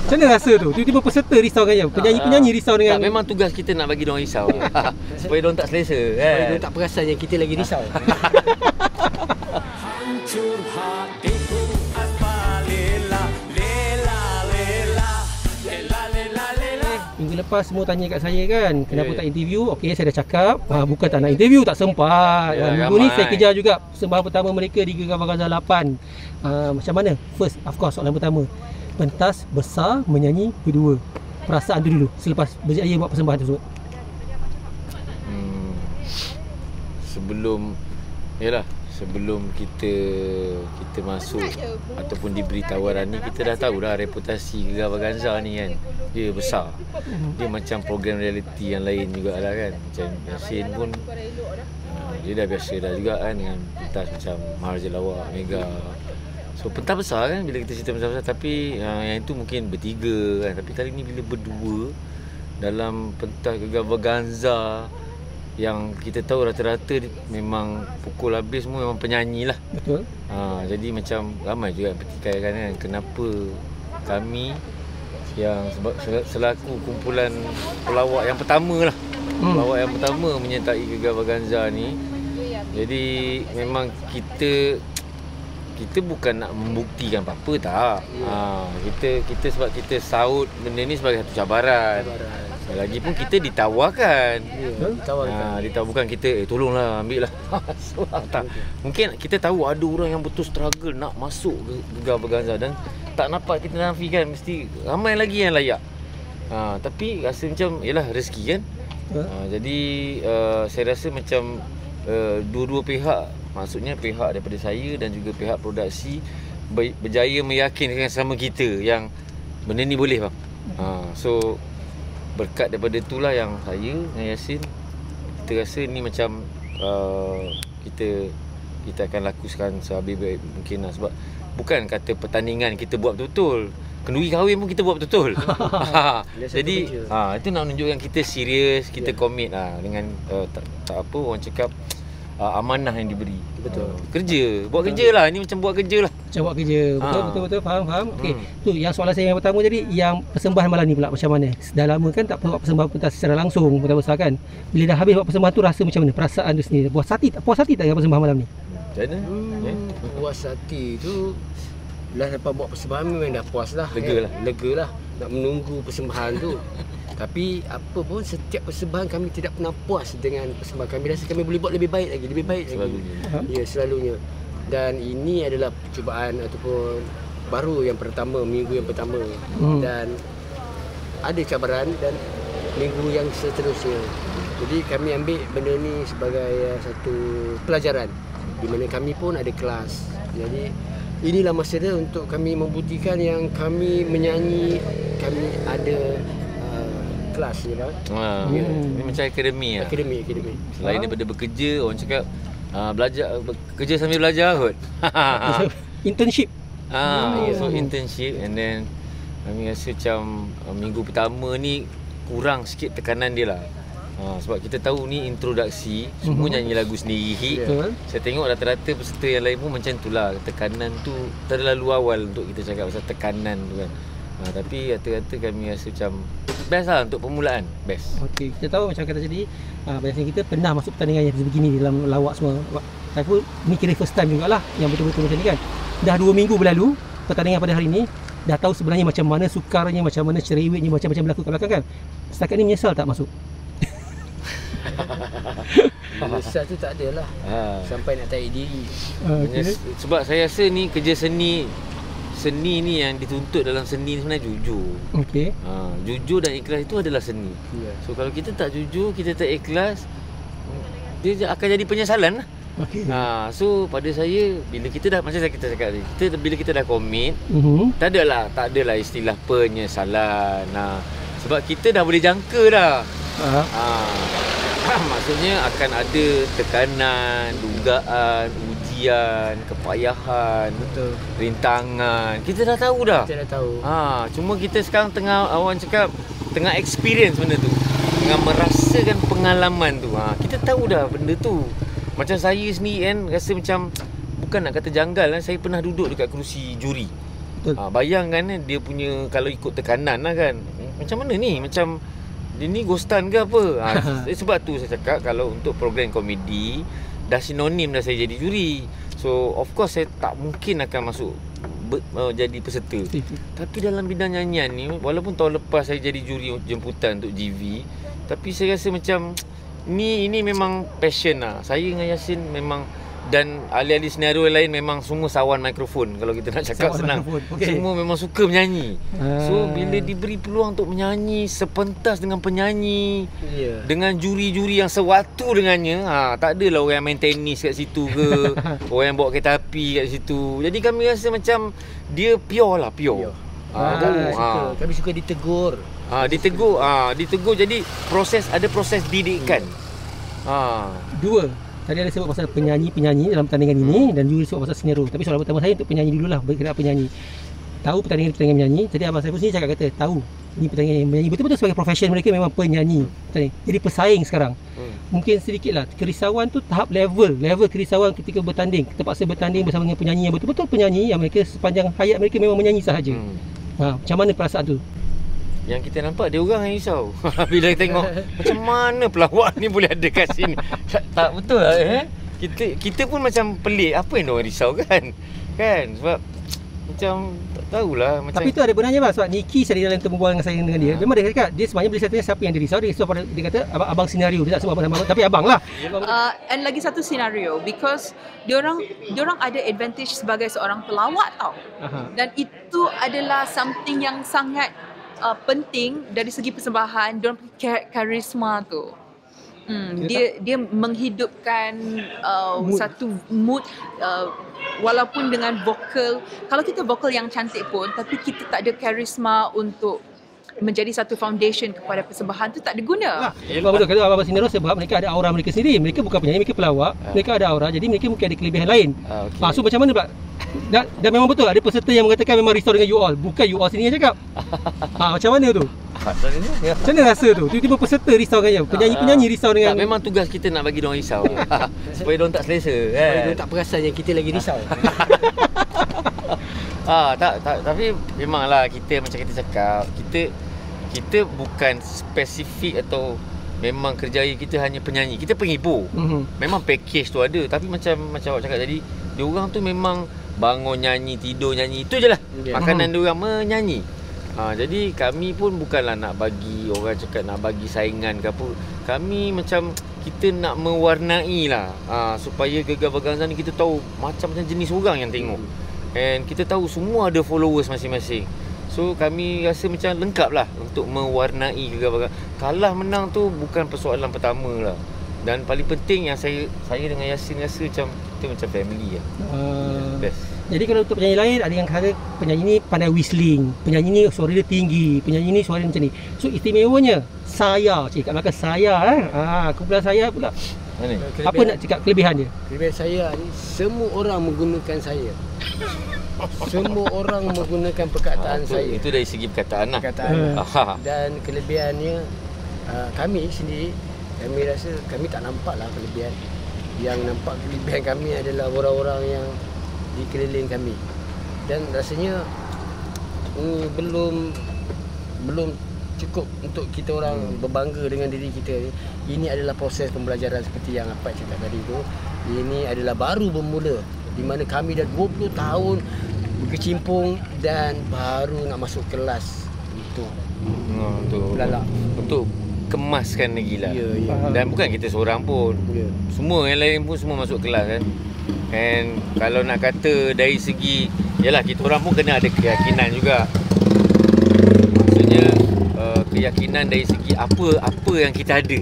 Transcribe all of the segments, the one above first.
Macam mana rasa tu? Tiba-tiba peserta risau kan? Penyanyi-penyanyi risau dengan... Tak, memang tugas kita nak bagi diorang risau. Supaya diorang tak selesa kan? Supaya diorang tak perasan yang kita lagi risau. Hancur hatiku aspalela, lela, lela, lela, lela, lela. Minggu lepas semua tanya kat saya kan, kenapa tak interview? Okey, saya dah cakap, bukan tak nak interview, tak sempat. Minggu ni saya kejar juga persembahan pertama mereka di Gegar Vaganza 8. Macam mana? First, of course, soalan pertama. Pentas besar menyanyi berdua. Perasaan tu dulu selepas berjaya buat persembahan tersebut. Sebelum kita masuk ataupun diberi tawaran ni, kita dah tahu dah reputasi Gegar Vaganza ni kan. Dia besar. Dia macam program reality yang lain juga lah kan. Macam Yasin pun dia dah biasa dah juga kan dengan pentas macam Maharaja Lawak, Mega. So pentas besar kan bila kita cerita pentas besar. Tapi yang itu mungkin bertiga kan. Tapi kali ni bila berdua dalam pentas Gegar Vaganza yang kita tahu rata-rata memang pukul habis semua memang penyanyi lah. Betul. Jadi macam ramai juga yang pertikaikan kan, kenapa kami yang selaku kumpulan pelawak yang pertama lah, pelawak yang pertama menyertai Gegar Vaganza ni. Jadi memang kita bukan nak membuktikan apa-apa tak. Kita sebab kita saut benda ni sebagai satu cabaran. Lagipun kita ditawarkan. Ditawarkan bukan kita tolonglah ambil lah. Tak. Mungkin kita tahu ada orang yang betul struggle nak masuk Gegar Vaganza dan tak nampak kita nafikan, mesti ramai lagi yang layak. Tapi rasa macam yalah rezeki kan. Jadi saya rasa macam dua-dua pihak, maksudnya pihak daripada saya dan juga pihak produksi berjaya meyakinkan sama kita yang benda ni boleh bang. So berkat daripada itulah yang saya dengan Yasin kita rasa ni macam kita akan lakukan sehabis-habis mungkin lah. Sebab bukan kata pertandingan kita buat betul-betul, kenduri kahwin pun kita buat betul-betul. Jadi itu nak menunjukkan kita serius, kita komit dengan tak apa orang cakap, amanah yang diberi. Betul. Kerja, buat kerja lah. Ini macam buat kerja lah. Macam buat kerja. Betul, faham. Okey. Tu yang soalan saya yang pertama jadi, yang persembahan malam ni pula macam mana? Dah lama kan tak buat persembahan pentas secara langsung, pentas besar kan. Bila dah habis buat persembahan tu rasa macam mana? Perasaan tu sendiri. Puas hati tak dengan persembahan malam ni? Macam mana? Puas hati tu dah dapat buat persembahan memang dah puas lah. Lega lah nak menunggu persembahan tu. Tapi apa pun setiap persembahan kami tidak pernah puas dengan persembahan. Kami rasa kami boleh buat lebih baik lagi. Ya, selalunya. Dan ini adalah percubaan ataupun baru yang pertama, minggu yang pertama. Dan ada cabaran dan minggu yang seterusnya. Jadi kami ambil benda ni sebagai satu pelajaran di mana kami pun ada kelas. Jadi inilah masa dia untuk kami membuktikan yang kami menyanyi, kami ada kelas je bang. Ini macam akademi lah. Akademi. Selain daripada bekerja, orang cakap belajar, kerja sambil belajar kot. Internship. So internship, and then kami rasa macam minggu pertama ni kurang sikit tekanan dia lah. Sebab kita tahu ni introduksi, semua nyanyi lagu sendiri. Saya tengok rata-rata peserta yang lain pun macam itulah. Tekanan tu terlalu awal untuk kita cakap pasal tekanan tu kan. Tapi rata-rata kami rasa macam best lah untuk permulaan. Best. Okey, kita tahu macam kata tadi, biasanya kita pernah masuk pertandingan yang sebegini dalam lawak semua. Saya pun ni kira first time jugalah yang betul-betul macam ni kan. Dah 2 minggu berlalu pertandingan pada hari ni, dah tahu sebenarnya macam mana sukarnya, macam mana cerewetnya, macam-macam berlaku kat belakang kan. Setakat ni menyesal tak masuk? Menyesal tu tak adalah. Sampai nak tarik diri. Sebab saya rasa ni kerja seni ni yang dituntut dalam seni sebenarnya jujur. Okey. Jujur dan ikhlas itu adalah seni. So kalau kita tak jujur, kita tak ikhlas, dia akan jadi penyesalan lah. Okey. So pada saya, bila kita dah, macam kita cakap tadi, bila kita dah komit, tak adalah istilah penyesalan. Sebab kita dah boleh jangka dah. Maksudnya akan ada tekanan, dugaan, ujian, kepayahan, rintangan. Kita dah tahu dah. Cuma kita sekarang tengah, awak cakap, tengah experience benda tu, tengah merasakan pengalaman tu. Kita tahu dah benda tu. Macam saya sendiri kan, rasa macam, bukan nak kata janggal lah, saya pernah duduk dekat kerusi juri. Bayangkan dia punya, kalau ikut tekanan lah kan, macam mana ni, macam dia ni ghostan ke apa. Sebab tu saya cakap kalau untuk program komedi dah sinonim dah saya jadi juri. So of course saya tak mungkin akan masuk jadi peserta. Tapi dalam bidang nyanyian ni, walaupun tahun lepas saya jadi juri jemputan untuk GV, tapi saya rasa macam ini memang passion lah. Saya dengan Yasin memang, dan ahli-ahli senario lain memang semua sawan mikrofon. Kalau kita nak cakap senang, semua memang suka menyanyi. So bila diberi peluang untuk menyanyi sepentas dengan penyanyi, dengan juri-juri yang sewaktu dengannya, tak adalah orang yang main tenis kat situ ke, orang yang bawa kereta api kat situ. Jadi kami rasa macam dia pure lah, pure. Kami suka ditegur. Ditegur. Jadi ada proses didikan. Dua. Tadi ada sebut pasal penyanyi dalam pertandingan ini, dan juga sebut pasal senario. Tapi soalan pertama saya untuk penyanyi dululah, berkenaan penyanyi. Tahu pertandingan menyanyi. Jadi abang Saiful sini cakap kata tahu ini pertandingan menyanyi, betul-betul sebagai profession mereka memang penyanyi. Jadi pesaing sekarang. Mungkin sedikitlah kerisauan tu tahap level kerisauan ketika bertanding, terpaksa bertanding bersama dengan penyanyi yang betul-betul penyanyi yang mereka sepanjang hayat mereka memang menyanyi sahaja. Macam mana perasaan tu? Yang kita nampak dia orang yang risau. Bila tengok macam mana pelawak ni boleh ada kat sini. Tak betul lah kita pun macam pelik, apa yang diorang risau kan. Sebab macam tak tahulah macam. Tapi tu ada benarnya bang, sebab Niki saya dalam perbualan dengan saya dengan dia. Memang dia cakap dia sebenarnya bila saya tanya siapa yang dia risau, dia kata abang senario. Dia tak sebut abang, tapi abang lah. And lagi satu senario, because diorang ada advantage sebagai seorang pelawak tau. Dan itu adalah something yang sangat penting dari segi persembahan. Diorang punya karisma tu, dia menghidupkan satu mood, walaupun dengan vokal. Kalau kita vokal yang cantik pun, tapi kita tak ada karisma untuk menjadi satu foundation kepada persembahan tu, tak ada guna. Betul kata abang Sinero, sebab mereka ada aura mereka sendiri. Mereka bukan penyanyi, mereka pelawak. Mereka ada aura, jadi mereka mungkin ada kelebihan lain. So macam mana pula? Dan memang betul ada peserta yang mengatakan memang risau dengan you all. Bukan you all sini yang cakap. Macam mana tu? Macam mana rasa tu? Tiba-tiba peserta risau dengan penyanyi risau dengan. Memang tugas kita nak bagi diorang risau supaya diorang tak selesa kan? Supaya diorang tak perasan yang kita lagi risau. Tapi memanglah kita macam kita cakap, kita bukan spesifik atau memang kerjaya kita hanya penyanyi. Kita penghibur. Memang package tu ada, tapi macam awak cakap tadi, diorang tu memang bangun nyanyi, tidur nyanyi, itu je lah makanan diorang, menyanyi. Jadi kami pun bukanlah nak bagi orang cakap nak bagi saingan ke apa. Kami macam kita nak mewarnai lah, supaya Gegar Vaganza ni kita tahu macam-macam jenis orang yang tengok. And kita tahu semua ada followers masing-masing. So kami rasa macam lengkap lah untuk mewarnai Gegar Vaganza. Kalah menang tu bukan persoalan pertama lah. Dan paling penting yang saya dengan Yasin rasa macam kita macam family lah. Best. Jadi kalau untuk penyanyi lain, ada yang kata penyanyi ni pandai whistling, penyanyi ni suara dia tinggi, penyanyi ni suara dia macam ni. So istimewanya saya, kat belakang saya kumpulan saya pula. Mana? Apa nak cakap kelebihan dia? Kelebihan saya ni, semua orang menggunakan saya. Semua orang menggunakan perkataan saya. Itu dari segi perkataan lah. Dan kelebihannya, kami sendiri, kami rasa kami tak nampak lah kelebihan. Yang nampak kelebihan kami adalah orang-orang yang di keliling kami. Dan rasanya belum cukup untuk kita orang berbangga dengan diri kita. Ini adalah proses pembelajaran seperti yang apa cakap tadi tu. Ini adalah baru bermula, di mana kami dah 20 tahun berkecimpung dan baru nak masuk kelas untuk lalak, untuk kemaskan lagi lah. Dan bukan kita seorang pun, semua yang lain pun semua masuk kelas kan. And kalau nak kata dari segi, yalah kita orang pun kena ada keyakinan juga. Maksudnya keyakinan dari segi apa yang kita ada.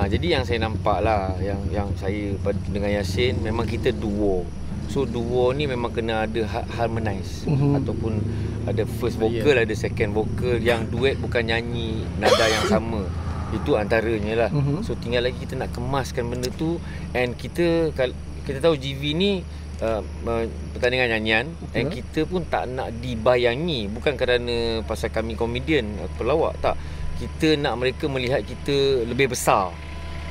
Jadi yang saya nampak lah, yang saya dengan Yasin, memang kita duo. So duo ni memang kena ada harmonize, ataupun ada first vocal, ada second vocal. Yang duet bukan nyanyi nada yang sama. Itu antaranya lah. So tinggal lagi kita nak kemaskan benda tu. And kita tahu GV ni pertandingan nyanyian, and kita pun tak nak dibayangi. Bukan kerana pasal kami komedian, pelawak, tak. Kita nak mereka melihat kita lebih besar.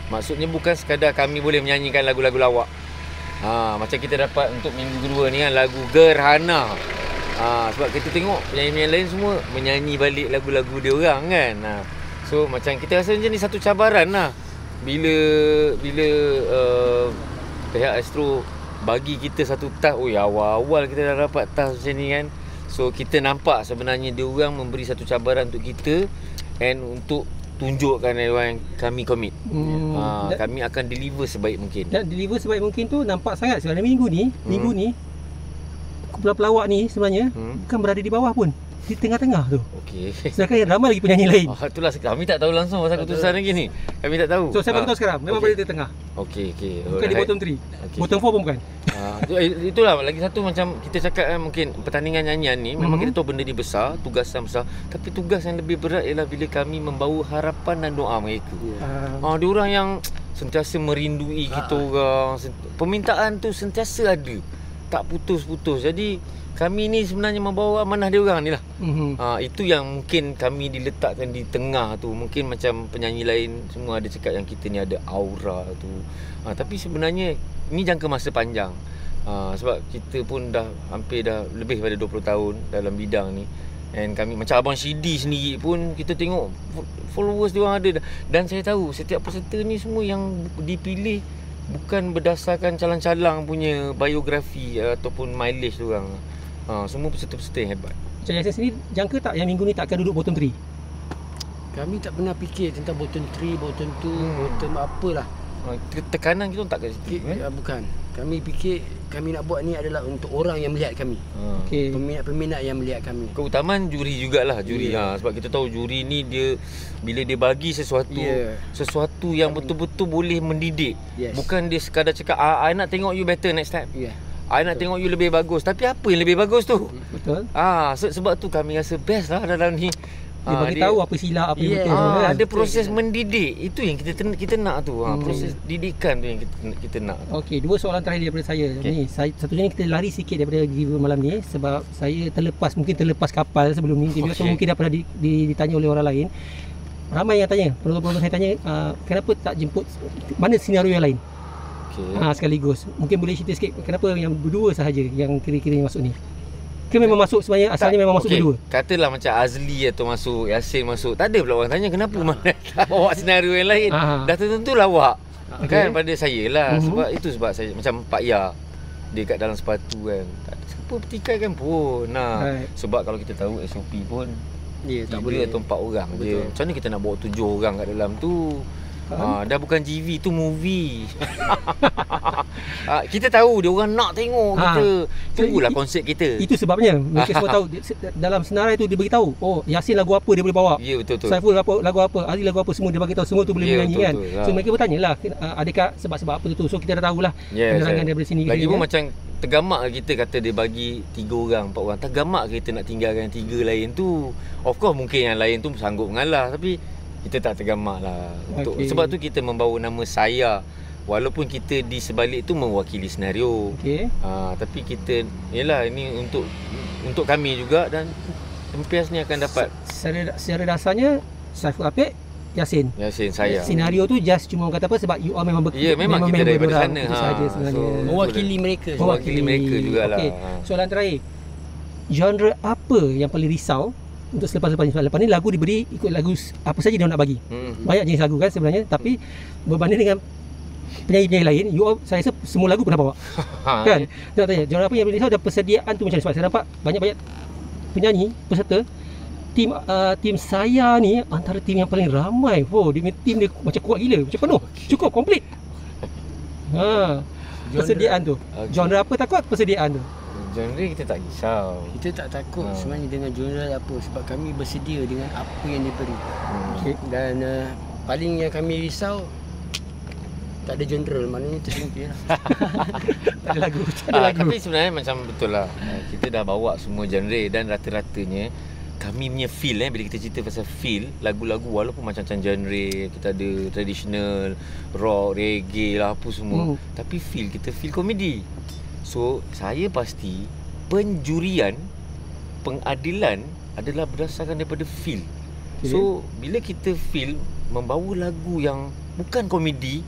Maksudnya bukan sekadar kami boleh menyanyikan lagu-lagu lawak. Macam kita dapat untuk minggu kedua ni kan, lagu Gerhana. Sebab kita tengok penyanyi-penyanyi lain semua menyanyi balik lagu-lagu dia orang kan. So macam kita rasa macam ni satu cabaran lah. Bila pihak Astro bagi kita satu task, awal-awal kita dah dapat task macam ni kan. So kita nampak sebenarnya dia orang memberi satu cabaran untuk kita and untuk tunjukkan yang kami komit. Kami akan deliver sebaik mungkin. Dan deliver sebaik mungkin tu nampak sangat sebenarnya minggu ni kumpulan pelawak ni sebenarnya bukan berada di bawah pun, di tengah-tengah tu. Okey. Sedangkan yang ramai lagi penyanyi lain. Itulah kami tak tahu langsung pasal keputusan lagi ni. Kami tak tahu. So saya bagi tahu sekarang memang berada di tengah. Okey. Bukan di bottom 3. Okay. Bottom 4 pun bukan. Itulah lagi satu macam kita cakap kan, mungkin pertandingan nyanyian ni memang kita tahu benda ni besar, tugasan besar, tapi tugas yang lebih berat ialah bila kami membawa harapan dan doa mereka. Dia orang yang sentiasa merindui kita orang. Permintaan tu sentiasa ada. Tak putus-putus. Jadi kami ni sebenarnya membawa amanah dia orang ni lah. Itu yang mungkin kami diletakkan di tengah tu. Mungkin macam penyanyi lain semua ada cakap yang kita ni ada aura tu. Tapi sebenarnya ni jangka masa panjang. Sebab kita pun dah hampir dah lebih pada 20 tahun dalam bidang ni. And kami macam Abang Shidi sendiri pun kita tengok followers dia orang ada. Dan saya tahu setiap peserta ni semua yang dipilih bukan berdasarkan calang-calang punya biografi ataupun mileage dia orang. Semua peserta-peserta yang hebat. Macam Yasin sendiri jangka tak yang minggu ni tak akan duduk bottom 3? Kami tak pernah fikir tentang bottom 3, bottom 2, bottom apalah. Tekanan kita tak kat situ kan? Bukan. Kami fikir kami nak buat ni adalah untuk orang yang melihat kami. Okey. Peminat-peminat yang melihat kami. Keutamaan juri jugalah juri. Sebab kita tahu juri ni dia bila dia bagi sesuatu sesuatu yang betul-betul boleh mendidik. Bukan dia sekadar cakap I nak tengok you better next time. I nak tengok you lebih bagus. Tapi apa yang lebih bagus tu? Betul. Sebab tu kami rasa best lah dalam ni. Dia bagi tahu apa silap, apa yang betul kan. Ada proses mendidik. Itu yang kita nak tu. Proses didikan tu yang kita nak. Okey, dua soalan terakhir daripada saya. Ni, satunya ni kita lari sikit daripada giveaway malam ni sebab saya mungkin terlepas kapal sebelum ni atau mungkin dah pernah ditanya oleh orang lain. Ramai yang tanya, penonton-penonton saya tanya, kenapa tak jemput mana senario yang lain? Sekaligus. Mungkin boleh cerita sikit kenapa yang berdua sahaja yang kira-kira masuk ni? Ke memang masuk sebenarnya asalnya memang masuk berdua? Katalah macam Azli atau masuk, Yasin masuk. Tak ada pula orang tanya kenapa mana bawa senario yang lain. Dah tentu lawak. Kan pada saya lah. Sebab saya macam Pak Ya. Dia kat dalam sepatu kan. Tak ada siapa bertikai kan pun. Sebab kalau kita tahu SOP pun tak boleh atau 4 orang je. Macam mana kita nak bawa 7 orang kat dalam tu? Dah bukan GV, tu movie. Kita tahu dia orang nak tengok kita. Tunggulah konsep kita. Itu sebabnya mereka semua tahu dalam senarai tu dia beritahu, Yasin lagu apa dia boleh bawa. Ya betul. Saiful lagu apa, Ali lagu apa, semua dia bagi tahu, semua tu boleh menyanyi kan. So mereka bertanyalah adakah sebab-sebab apa tu. So kita dah tahulah penerangan daripada sini. Lagi pun macam tergamak kita kata dia bagi 3 orang, 4 orang. Tergamak kita nak tinggalkan 3 lain tu. Of course mungkin yang lain tu sanggup mengalah, tapi kita tak tergamak lah. Sebab tu kita membawa nama saya. Walaupun kita di sebalik tu mewakili senario. Tapi kita ini untuk kami juga. Dan MPS ni akan dapat secara dasarnya Saiful Apek, Yasin saya. Senario tu just cuma kata apa sebab you all memang memang kita daripada sana saja sebenarnya. Mewakili mereka jugalah. Soalan terakhir, genre apa yang paling risau untuk selepas ni? Lepas ni lagu diberi ikut lagu apa saja dia nak bagi. Banyak jenis lagu kan sebenarnya, tapi berbanding dengan penyanyi-penyanyi lain, saya rasa semua lagu pernah bawa. Kan? Saya nak tanya, genre apa yang paling risau dan persediaan tu macam mana? Sebab saya nampak banyak-banyak penyanyi, peserta, tim saya ni antara tim yang paling ramai. Tim dia macam kuat gila, macam penuh, cukup komplit. Persediaan tu. Genre apa takut? Persediaan tu. Genre kita tak risau. Kita tak takut sebenarnya dengan genre apa, sebab kami bersedia dengan apa yang diberi. Dan paling yang kami risau tak ada genre, maknanya terjumpa lah. Tak ada lagu. Tapi sebenarnya macam betul lah. Kita dah bawa semua genre dan rata-ratanya kami punya feel bila kita cerita pasal feel lagu-lagu, walaupun macam-macam genre, kita ada traditional, rock, reggae lah apa semua, tapi kita feel komedi. So saya pasti penjurian, pengadilan adalah berdasarkan daripada feel. So bila kita feel membawa lagu yang bukan komedi,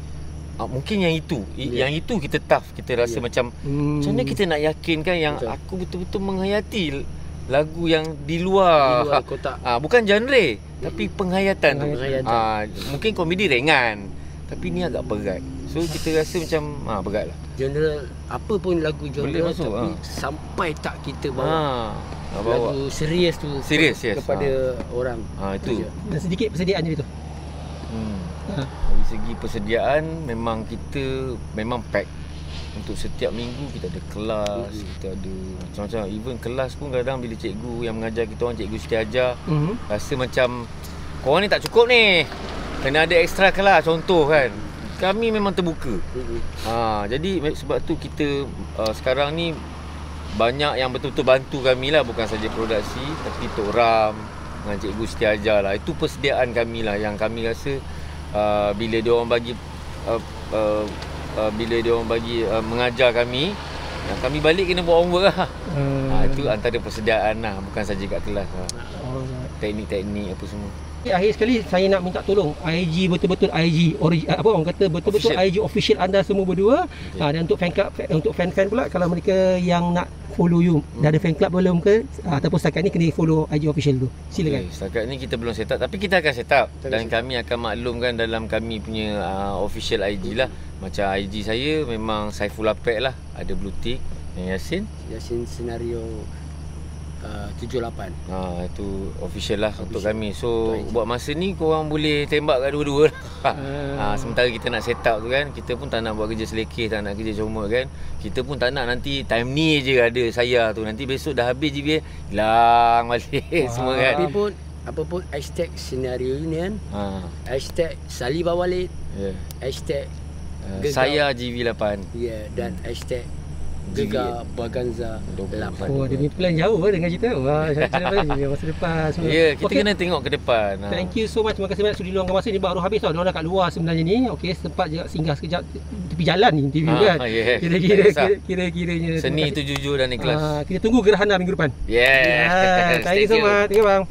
mungkin yang itu kita tough. Kita rasa macam mana kita nak yakinkan yang aku betul-betul menghayati lagu yang di luar kotak. Bukan genre, tapi penghayatan tu. Mungkin komedi ringan, tapi ni agak berat. So kita rasa macam berat lah. Genre apa pun lagu genre Boleh masuk, tapi sampai tak kita bawa. Lagu serius tu yes. kepada orang. Itu. Dan sedikit persediaan je itu. Dari segi persediaan memang kita memang pack. Untuk setiap minggu kita ada kelas, kita ada macam-macam. Even kelas pun kadang bila cikgu yang mengajar kita orang, Cikgu Siti ajar, rasa macam korang ni tak cukup ni, kena ada ekstra kelas contoh kan. Kami memang terbuka. Jadi sebab tu kita sekarang ni banyak yang betul-betul bantu kami lah. Bukan saja produksi, tapi Tok Ram dengan Cikgu Siti ajar lah. Itu persediaan kami lah yang kami rasa bila dia orang bagi mengajar kami balik kena buat homework lah. Itu antara persediaan lah, bukan saja kat kelas lah. Teknik-teknik apa semua. Akhir sekali saya nak minta tolong IG betul-betul IG orang kata betul-betul IG official anda semua berdua. Dan untuk fan club, untuk fan-fan pula, kalau mereka yang nak follow you, dah ada fan club belum ke, ataupun setakat ni kena follow IG official tu. Silakan. Setakat ni kita belum set up, tapi kita akan set up dan kami akan maklumkan dalam kami punya official IG lah. Macam IG saya memang Saiful Apek lah, ada Blue Tick. Yasin Senario 78. Itu official lah untuk kami. So buat masa ni korang boleh tembak kat dua-dua lah. Sementara kita nak set up tu kan, kita pun tak nak buat kerja selekeh, tak nak kerja comot kan. Kita pun tak nak nanti time ni je ada saya tu, nanti besok dah habis je hilang balik semua kan. Tapi pun apa pun hashtag Senario Union, hashtag Salibah Walid, hashtag saya GV8, dan hashtag Gegar Baganza 8. Dia punya plan jauh dengan kita. Masa depan semua. Kita kena tengok ke depan. Thank you so much. Terima kasih banyak sudi luangkan masa ni. Baru habis tau. Diorang kat luar sebenarnya ni. Sempat je singgah sekejap tepi jalan ni interview kan. Kira-kiranya seni itu jujur dan ikhlas. Kita tunggu gerhana minggu depan. Thank you so much. Thank you bang.